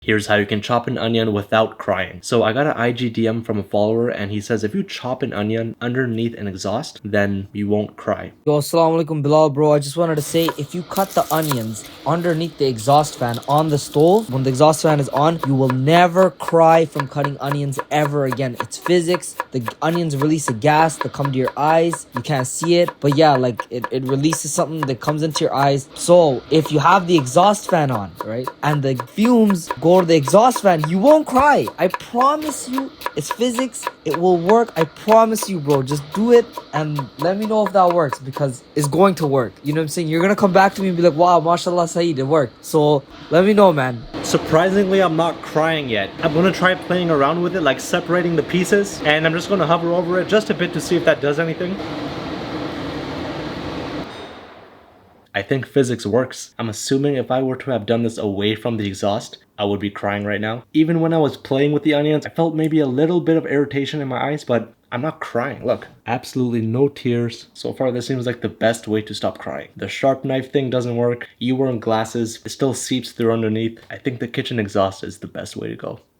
Here's how you can chop an onion without crying. So I got an IG DM from a follower and he says if you chop an onion underneath an exhaust, then you won't cry. Yo, assalamu alaikum Bilal, bro. I just wanted to say, if you cut the onions underneath the exhaust fan on the stove, when the exhaust fan is on, you will never cry from cutting onions ever again. It's physics. The onions release a gas that come to your eyes. You can't see it, but yeah, like it releases something that comes into your eyes. So if you have the exhaust fan on, right, and the fumes go to the exhaust fan, you won't cry. I promise you, it's physics. It will work. I promise you, bro. Just do it and let me know if that works, because it's going to work. You know what I'm saying? You're gonna come back to me and be like, wow, mashallah, Saeed, it worked. So let me know, man. Surprisingly, I'm not crying yet. I'm gonna try playing around with it, like separating the pieces, and I'm just gonna hover over it just a bit to see if that does anything. I think physics works. I'm assuming if I were to have done this away from the exhaust, I would be crying right now. Even when I was playing with the onions, I felt maybe a little bit of irritation in my eyes, but I'm not crying. Look, absolutely no tears. So far, this seems like the best way to stop crying. The sharp knife thing doesn't work. You wearing glasses, it still seeps through underneath. I think the kitchen exhaust is the best way to go.